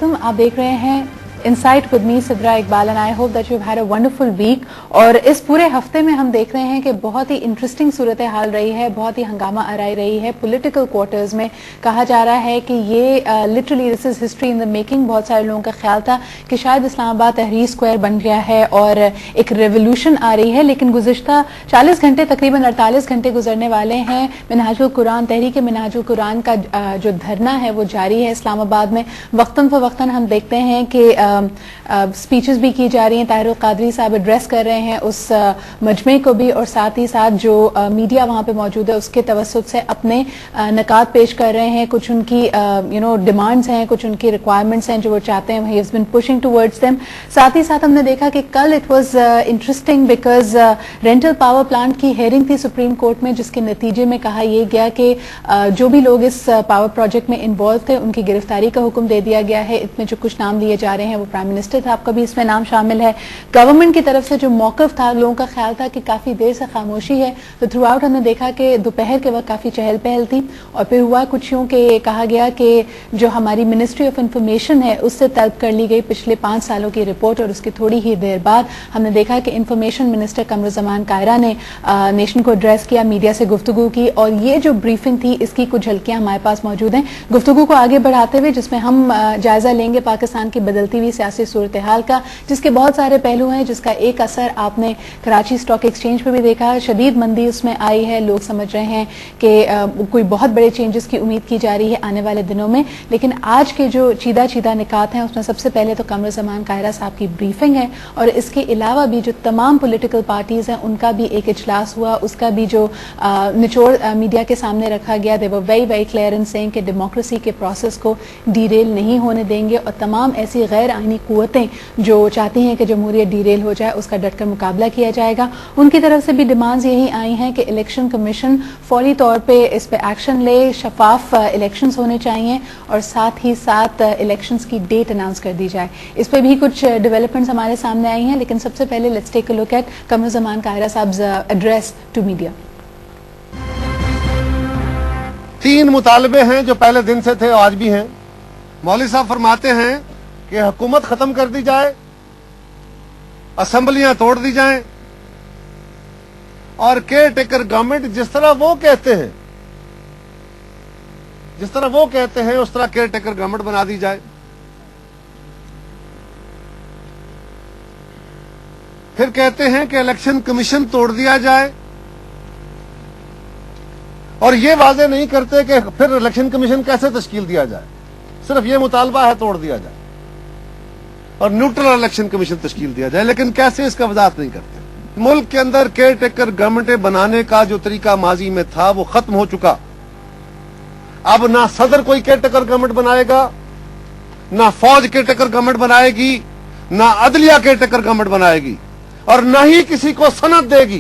Welcome. आप देख रहे हैं Insight with me Sidra Iqbal and I hope that you had a wonderful week. और इस पूरे हफ्ते में हम देख रहे हैं कि बहुत ही इंटरेस्टिंग सूरत हाल रही है, बहुत ही हंगामा आराई रही है पॉलिटिकल क्वार्टर्स में। कहा जा रहा है कि ये literally this is history in the making. बहुत सारे लोगों का ख्याल था कि शायद इस्लामाबाद तहरीर स्क्वायर बन गया है और एक रेवोल्यूशन आ रही है, लेकिन गुज़िश्ता 40 घंटे तकरीबन 48 घंटे गुजरने वाले हैं। मिनहाजुल कुरान तहरीक मिनहाजुल कुरान का जो धरना है वो जारी है इस्लामाबाद में। वक्तन फवक्तन हम देखते हैं कि स्पीचेस भी की जा रही हैं। ताहिरुल कादरी साहब एड्रेस कर रहे हैं उस मजमे को भी, और साथ ही साथ जो मीडिया वहां पे मौजूद है उसके तवस्सुत से अपने नकात पेश कर रहे हैं। कुछ उनकी डिमांड्स हैं, कुछ उनकी रिक्वायरमेंट्स हैं जो वो चाहते हैं, he has been pushing towards them. साथ ही साथ हमने देखा कि कल it was interesting because rental power plant की हेयरिंग थी सुप्रीम कोर्ट में, जिसके नतीजे में कहा यह गया कि जो भी लोग इस पावर प्रोजेक्ट में इन्वॉल्व थे उनकी गिरफ्तारी का हुक्म दे दिया गया है। इसमें जो कुछ नाम लिए जा रहे हैं वो प्राइम मिनिस्टर था, आपका भी इसमें नाम शामिल है। गवर्नमेंट की तरफ से जो मौकफ था, लोगों का ख्याल था कि काफी देर से खामोशी है, तो थ्रू आउट हमने देखा कि दोपहर के वक्त काफी चहल पहल थी। और फिर हुआ कुछ यूं कि कहा गया कि जो हमारी मिनिस्ट्री ऑफ इंफॉर्मेशन है उससे तलब कर ली गई पिछले 5 सालों की रिपोर्ट, और उसकी थोड़ी ही देर बाद हमने देखा कि इंफॉर्मेशन मिनिस्टर कमरुज़्ज़मान कायरा ने नेशन को एड्रेस किया, मीडिया से गुफ्तगू की। और ये जो ब्रीफिंग थी इसकी कुछ झलकियां हमारे पास मौजूद हैं गुफ्तगू को आगे बढ़ाते हुए, जिसमें हम जायजा लेंगे पाकिस्तान की बदलती हुई सियासी सूरत हाल का, जिसके बहुत सारे पहलू हैं, जिसका एक असर आपने कराची स्टॉक एक्सचेंज पे भी देखा। शदीद मंदी उसमें आई है, लोग समझ रहे हैं कि कोई बहुत बड़े चेंजेस की उम्मीद की जा रही है आने वाले दिनों में। लेकिन आज के जो चीदा निकात हैं उसमें सबसे पहले तो कमरुज़्ज़मान कायरा साहब की ब्रीफिंग है, और इसके अलावा भी जो तमाम पॉलिटिकल पार्टीज हैं उनका भी एक इजलास हुआ, उसका भी जो निचोड़ मीडिया के सामने रखा गया। They were very very clear in saying कि डेमोक्रेसी के प्रोसेस को डीरेल नहीं होने देंगे, और तमाम ऐसी गैर आईनी कुव्वतें जो चाहती हैं कि जमहूरियत डीरेल हो जाए उसका डटकर मुकाबला किया जाएगा। उनकी तरफ से भी डिमांड्स यही आई हैं कि इलेक्शन कमीशन फौरी तौर पे इस पे एक्शन ले, शफाफ इलेक्शंस होने चाहिए, और साथ ही साथ इलेक्शंस की डेट अनाउंस कर दी जाए। इस पे भी कुछ डेवलपमेंट्स हमारे सामने आई हैं, लेकिन सबसे पहले let's take a look at Qamruzzaman Kaira sahab address to media. 3 मुतालबे हैं जो पहले दिन से थे और आज भी हैं। मौलवी साहब फरमाते हैं कि हुकूमत खत्म कर दी जाए, असेंबलियां तोड़ दी जाएं, और केयर टेकर गवर्नमेंट जिस तरह वो कहते हैं उस तरह केयर टेकर गवर्नमेंट बना दी जाए। फिर कहते हैं कि इलेक्शन कमीशन तोड़ दिया जाए, और ये वाजे नहीं करते कि फिर इलेक्शन कमीशन कैसे तश्कील दिया जाए, सिर्फ ये मुतालबा है तोड़ दिया जाए और न्यूट्रल इलेक्शन कमीशन तश्कील दिया जाए, लेकिन कैसे इसका वजाहत नहीं करते। मुल्क के अंदर केयर टेकर गवर्नमेंटें बनाने का जो तरीका माजी में था वो खत्म हो चुका। अब ना सदर कोई केयर टेकर गवर्नमेंट बनाएगा, ना फौज केयर टेकर गवर्नमेंट बनाएगी, ना अदलिया केयर टेकर गवर्नमेंट बनाएगी, और न ही किसी को सनद देगी